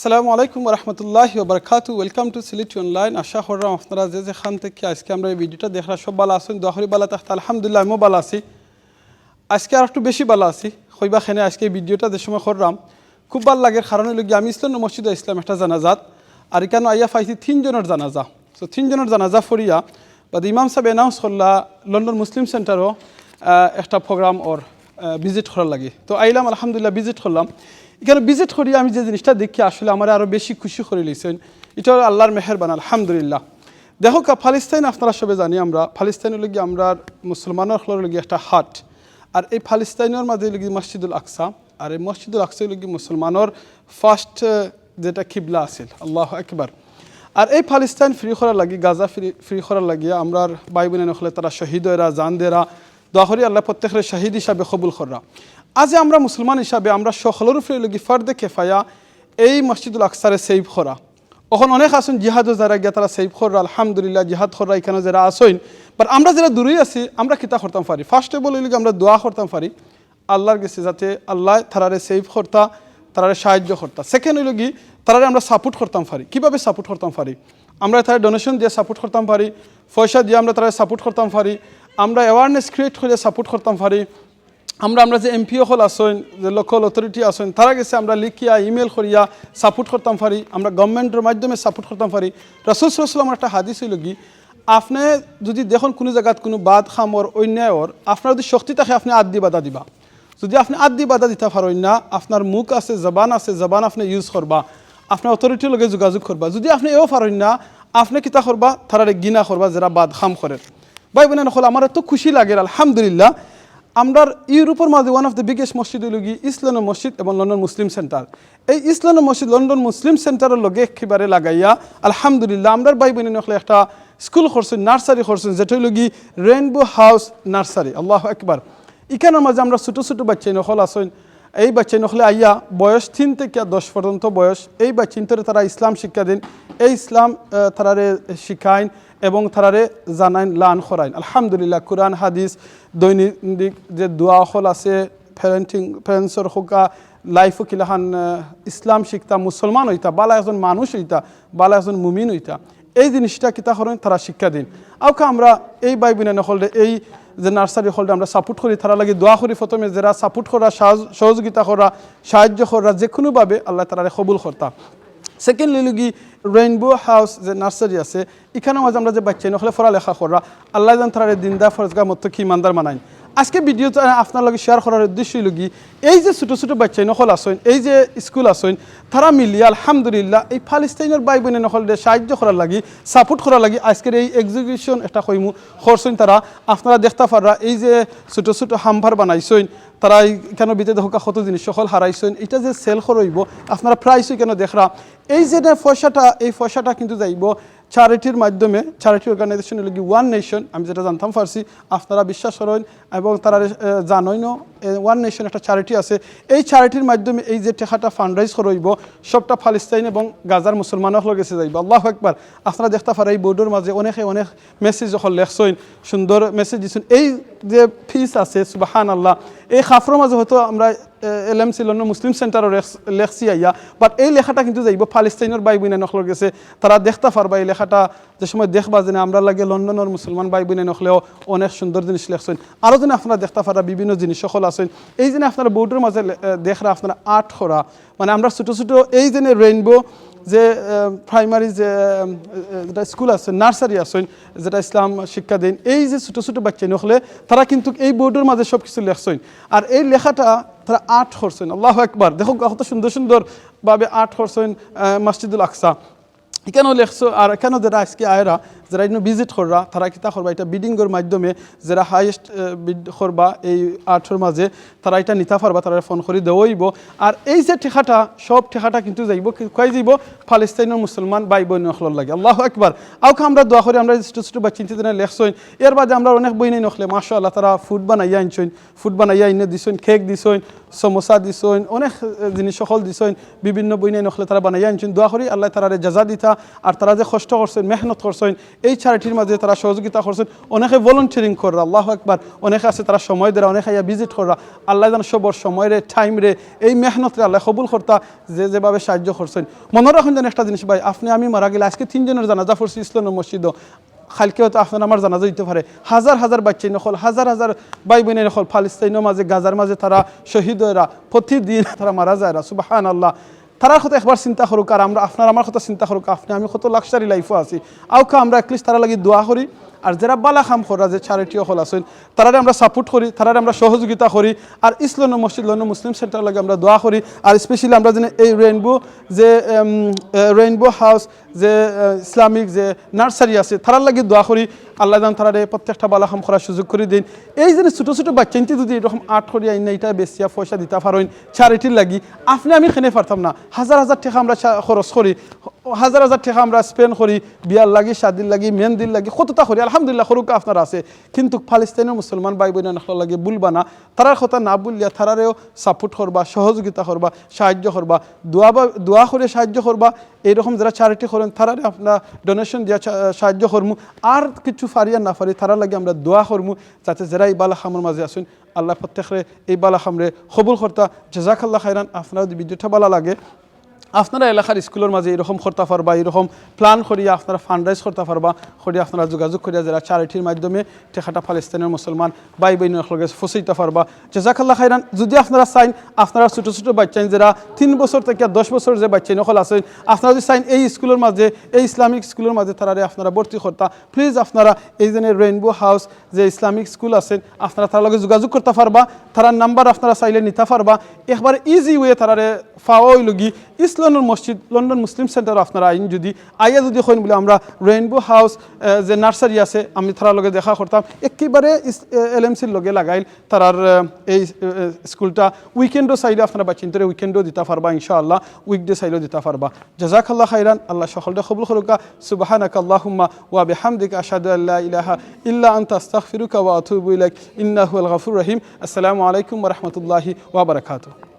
আসসালামু আলাইকুম রহমতুল্লাহি ওবরকাতু। Welcome to Sylheti online. আশা করলাম আপনারা যেখান থেকে আজকে আমরা এই ভিডিওটা দেখলাম সব ভালো আছেন, দোয়া ভালো থাকতে। আলহামদুলিল্লাহ আমিও ভালো আছি। আজকে আর একটু বেশি ভালো আছি হইবা খেনে আজকে এই ভিডিওটা যে সময় করলাম খুব ভালো লাগে, কারণ হইল গিয়ে আমি ইসলাম মসজিদে ইসলাম একটা জানাজাত আর এখানে আইয়া পাইছি 3 জনের জানাজা। সো 3 জনের জানাজা ফরিয়া বাদ ইমাম সাহেব অ্যানাউন্স করলা লন্ডন মুসলিম সেন্টারও একটা প্রোগ্রাম ওর ভিজিট করার লাগে। তো আইলাম আলহামদুলিল্লাহ ভিজিট করলাম। এখানে ভিজিট করি আমি যে জিনিসটা দেখি আসলে আমার আরও বেশি খুশি করে লিছেন, এটা আল্লাহর মেহেরবান আলহামদুলিল্লাহ। দেখো ফালিস্তাইন আপনারা সবে জানি আমরা ফালিস্তাইনের লগে আমরা মুসলমানের লগে একটা হাট, আর এই ফালিস্তাইনের মাঝে লগে মসজিদুল আকসা, আর এই মসজিদুল আকসা লগে মুসলমানের ফার্স্ট যেটা কিবলা আছিল। আল্লাহু আকবার। আর এই ফালিস্তাইন ফ্রি করার লাগি গাজা ফ্রি করার লাগিয়া আমরা ভাই বোনে নখলে তারা শহীদরা জান দেরা দোয়া করি আল্লাহ প্রত্যেকের শহীদ হিসাবে কবুল করা। আজ আমরা মুসলমান হিসাবে আমরা সকলের উপরে লগি ফার্দে কেফায়া এই মসজিদুল আকসারে সেভ করা। এখন অনেক আসুন জিহাদও যারা গিয়া তারা সেভ করা আলহামদুলিল্লাহ জিহাদ করা এখানে যারা আসইন, বাট আমরা যারা দূরেই আছি আমরা কিতা করতাম পারি? ফার্স্ট অফ অল লগি আমরা দোয়া করতাম পারি আল্লাহর কাছে যাতে আল্লাহ তারারে সেভ করতা, তারারে সাহায্য করতা। সেকেন্ড হইল কি তারারে আমরা সাপোর্ট করতাম পারি। কীভাবে সাপোর্ট করতাম পারি? আমরা তারা ডোনেশন দিয়ে সাপোর্ট করতাম পারি, পয়সা দিয়ে আমরা তারা সাপোর্ট করতাম পারি, আমরা অ্যাওয়ারনেস ক্রিয়েট করে সাপোর্ট করতাম পারি। আমরা যে এমপিও হল আসেন, যে লোকাল অথরিটি আসেন, তারা গেছে আমরা লিখিয়া ইমেল করিয়া সাপোর্ট করতাম পারি, আমরা গভর্নমেন্টের মাধ্যমে সাপোর্ট করতাম পারি। রাসূল সাল্লাল্লাহু আলাইহি ওয়াসাল্লাম একটা হাদিস হইল কি আপনি যদি দেখুন কোনো জায়গাত কোনো বাদ খামর অন্যায়র আপনার যদি শক্তি থাকে আপনি আদি বাধা দিবা। যদি আপনি আদি বাধা দিতে পারেন না, আপনার মুখ আছে জবান আছে, জবান আপনি ইউজ করবা, আপনার অথরিটির লগে যোগাযোগ করবা। যদি আপনি এও পারেন না আপনি কিতা করবা তারারে গিনা করবা যারা বাদ খাম করে। ভাই বোনেন হল আমার এত খুশি লাগে আলহামদুলিল্লাহ। আমরা ইউরোপের মাঝে ওয়ান অফ দ্য বিগেস্ট মসজিদ হইল গিয়ে ইসলামের মসজিদ এবং লন্ডন মুসলিম সেন্টার। এই ইসলামের মসজিদ লন্ডন মুসলিম সেন্টারের লগে একেবারে লাগাইয়া আলহামদুলিল্লাহ আমরা ভাই বোনেন হলে একটা স্কুল করছেন, নার্সারি করছেন, যেটা হইল গিয়ে রেইনবো হাউস নার্সারি। আল্লাহু আকবার। এখানের মাঝে আমরা ছোটো ছোটো বাচ্চাই নকল আসেন, এই বাচ্চাই নকলে আইয়া বয়স 3 থেকে 10 পর্যন্ত বয়স এই বাচ্চিন্তরে তারা ইসলাম শিক্ষা দেন, এই ইসলাম তারারে শিখাইন এবং তারারে জানাইন লান করাইন। আলহামদুলিল্লাহ কোরআন হাদিস দৈনিক যে দোয়া হল আছে ফ্রেন্সর হোকা লাইফও কিলাহান ইসলাম শিখতা, মুসলমান হইতা, বালা একজন মানুষ হইতা, বালা একজন মুমিন হইতা, এই জিনিসটা কিতা করেন তারা শিক্ষা দিন। আউকা আমরা এই বাই বোনে নকলে এই যে নার্সারি হলটা আমরা সাপোর্ট করি, তারা লাগে দোয়া করি প্রথমে যারা সাপোর্ট করা সহযোগিতা করা সাহায্য করা যে কোনোভাবে আল্লাহ তারারে কবুল করতা। সেকেন্ডলি লগি রেইনবো হাউস যে নার্সারি আছে এখানেও মাঝে আমরা যে বাচ্চা নকলে পড়ালেখা করা আল্লাহ জান তারারে দিনদা ফরজগা মতো কি ইমানদার মানাইন। আজকে ভিডিওটা আপনার লগে শেয়ার করার উদ্দেশ্য লগি এই যে ছোটো ছোটো বাচ্চা নকল আসেন, এই যে স্কুল আসেন, তারা মিলিয়ে আলহামদুলিল্লাহ এই ফালিস্তাইনের ভাই বোনের নকলদের সাহায্য করার লাগি সাপোর্ট করার লাগি আজকের এই এক্সিবিশন একটা কইমু করছেন। তারা আপনারা দেখতে পাররা এই যে ছোটো ছোটো হাম্পার বানাইছেন, তারা কেন বিতে দেখা কত জিনিস সকল হারাইছেন, এটা যে সেল করইব আপনারা প্রাইসই কেন দেখরা এই যে পয়সাটা এই পয়সাটা কিন্তু যাইব চ্যারিটির মাধ্যমে। চ্যারিটি অর্গানাইজেশন লগি ওয়ান নেশন, আমি যেটা জানতাম পারছি আপনারা বিশ্বাস করেন এবং তারা জানইনও ওয়ান নেশন একটা চ্যারিটি আছে। এই চ্যারিটির মাধ্যমে এই যে টাকাটা ফান্ডরাইজ করইব সবটা ফালিস্তাইন এবং গাজার মুসলমানক লগেছে যাইব। আল্লাহু আকবার। আপনারা দেখতে পারেন এই বোর্ডের মাঝে অনেকে অনেক মেসেজ যখন লেখছেন, সুন্দর মেসেজ দিচ্ছেন। এই যে ফিস আছে সুবহানাল্লাহ, এই খাফরের মাঝে হয়তো আমরা এলএমসি লন্ডন মুসলিম সেন্টারও লেখছি আইয়া, বাট এই লেখাটা কিন্তু যাইব ফালিস্তাইনের ভাই বোনে নকল গেছে। তারা দেখতে পারবা এই লেখাটা যে সময় দেখবা যে আমরা লাগে লন্ডনের মুসলমান ভাই বোনে নকলেও অনেক সুন্দর জিনিস লেখছেন। আরও যেন আপনারা দেখতে পারা বিভিন্ন জিনিস সকল আছেন। এই জন্য আপনারা বোর্ডের মাঝে দেখরা আপনারা আর্ট করা মানে আমরা ছোটো ছোটো এই জন্য রেইনবো যে প্রাইমারি যে যেটা স্কুল আছে নার্সারি আছেন যেটা ইসলাম শিক্ষা দেন, এই যে ছোটো ছোটো বাচ্চা নকলে তারা কিন্তু এই বোর্ডের মাঝে সব কিছু লেখছেন আর এই লেখাটা তারা আর্ট করছেন। আল্লাহু আকবার। দেখো কত সুন্দর সুন্দরভাবে আর্ট করছেন মসজিদুল আকসা এখানেও লেখছো। আর এখানেও যারা আজকে আয়রা যারা এখানে ভিজিট করবা তারা কিতা করবা এটা বিডিংয়ের মাধ্যমে যারা হাইয়েস্ট বিড করবা এই আর্টের মাঝে তারা এটা নিতে পারবা, তারা ফোন করে দেওয়াইব। আর এই যে ঠেকাটা সব ঠেকাটা কিন্তু যাইব কয়ে যাইব ফালিস্তাইনের মুসলমান ভাই বোন নখলর লাগে। আল্লাহু আকবার। আউকে আমরা দোয়া করি আমরা ছোটো ছোটো বা চিন্তিত লেখছেন। এর বাদে আমরা অনেক বই নেই নখলে মাশাআল্লাহ তারা ফুড বানাইয়া আনছেন, ফুড বানাইয়া এনে দিছেন, কেক দিছেন, সমোসা দিছেন, অনেক জিনিস সকল দিছেন, বিভিন্ন বই নেই নখলে তারা বানাইয়া আনছেন। দোয়া করি আল্লাহ তারারে জাজা দিতা আর তারা যে কষ্ট করছেন মেহনত করছেন এই চ্যারিটির মাঝে তারা সহযোগিতা করছেন অনেকে ভলেন্টিয়ারিং করা আল্লাহু আকবার অনেকে আছে তারা সময় দেয় অনেকে ভিজিট করা আল্লাহ যেন সবর সময় রে টাইম রে এই মেহনত রে আল্লাহ কবুল করতা যেভাবে সাহায্য করছেন মনে রাখুন যেন একটা জিনিস ভাই আপনি আমি মারা গেলে আজকে 3 জনের জানাজা পড়ছি ইসলামের মসজিদও খালকে হয়তো আপনার আমার জানাজা দিতে পারে হাজার হাজার বাচ্চাই নকল হাজার হাজার ভাই বোনের নকল ফালিস্তাইনের মাঝে গাজার মাঝে তারা শহীদ হয়েরা প্রতিদিন তারা মারা যায় সুবহানাল্লাহ তারার কথা একবার চিন্তা করুক আর আমরা আপনার আমার কথা চিন্তা করুক আপনি আমি কত লাক্সারি লাইফও আছি আউকা আমরা এটলিস্ট তারা লাগি দোয়া করি আর যারা বালা খাম করা যে চ্যারিটি হল আছেন তারারে আমরা সাপোর্ট করি তারারে আমরা সহযোগিতা করি আর ইসলাম মসজিদ লন্ডন মুসলিম সেন্টার লাগে আমরা দোয়া করি আর স্পেশালি আমরা যেন এই রেইনবো হাউস যে ইসলামিক যে নার্সারি আছে তারার লাগে দোয়া করি আল্লাহ জান তারারে প্রত্যেকটা বালা খাম করার সুযোগ করে দিন এই যে ছোটো ছোটো বাচ্চাইতে যদি এরকম আর্ট করি আইন না এটা বেশিয়া পয়সা দিতে পারেন চ্যারিটির লাগি আপনি আমি খেনে পারতাম না হাজার হাজার টাকা আমরা খরচ করি হাজার হাজার টাকা আমরা স্পেন্ড করি বিয়ার লাগি শাদির লাগি মেহেন্দির লাগি কতটা করি আলহামদুলিল্লাহ করুক আপনার আছে কিন্তু ফালিস্তাইনের মুসলমান ভাই বোন লাগে বলবা না তারার কথা না বললিয়া তারারেও সাপোর্ট করবা সহযোগিতা করবা সাহায্য করবা দোয়া করে সাহায্য করবা এইরকম যারা চ্যারিটি করেন তারারে আপনার ডোনেশন দিয়া সাহায্য করমু আর কিছু ফারিয়া না ফারি তারা লাগে আমরা দোয়া করমু যাতে যারা এই বালা খামর মাঝে আসুন আল্লাহ প্রত্যেকরে এই বালা খামরে কবুল করতা জাযাকাল্লাহ খাইরান আপনার যদি ভিডিওটা ভালো লাগে আপনারা এলাকার স্কুলের মাঝে এরকম করতে পারবা এরকম প্ল্যান করিয়া আপনারা ফান্ডরাইজ করতে পারবা করিয়া আপনারা যোগাযোগ করিয়া যারা চ্যারিটির মাধ্যমে টেকাটা ফালিস্তানের মুসলমান ভাই বোনের লগে ফসাইতে পারবা জাযাকাল্লাহ খাইরান যদি আপনারা চাইন আপনারা ছোটো ছোটো বাচ্চাইন যারা 3 বছর থেকে 10 বছর যে বাচ্চাইন নকল আছেন আপনারা যদি চাইন এই স্কুলের মাঝে এই ইসলামিক স্কুলের মাঝে তারারে আপনারা ভর্তি করতা প্লিজ আপনারা এই যে রেইনবো হাউস যে ইসলামিক স্কুল আছেন আপনারা তার লগে যোগাযোগ করতে পারবা তার নাম্বার আপনারা চাইলে নিতে পারবা একবারে ইজি ওয়ে তারারে ফাওয়াই লগি ইসলামের মসজিদ লন্ডন মুসলিম সেন্টার আপনারা আইন যদি আইয়া যদি হইন বলে আমরা রেইনবো হাউস যে নার্সারি আছে আমি তার লগে দেখা করতাম একেবারে এলএমসির লগে লাগাইল তারার এই স্কুলটা উইকেন্ডও চাইলে আপনারা বাচ্চিন্তরে উইকেন্ডও দিতে পারবা ইনশাআল্লাহ উইকডে চাইলেও দিতে পারবা জাযাকাল্লাহ খাইরান আল্লাহ সকলটা কবুল করুকা সুবহানাকা আল্লাহুম্মা ওয়া বিহামদিকা আশহাদু আল্লা ইলাহা ইল্লা আনতা আস্তাগফিরুকা ওয়া আতুবু ইলাইক ইন্নাহু আল গাফুরুর রহিম আসসালামু আলাইকুম ওয়া রাহমাতুল্লাহি ওয়া বারাকাতুহু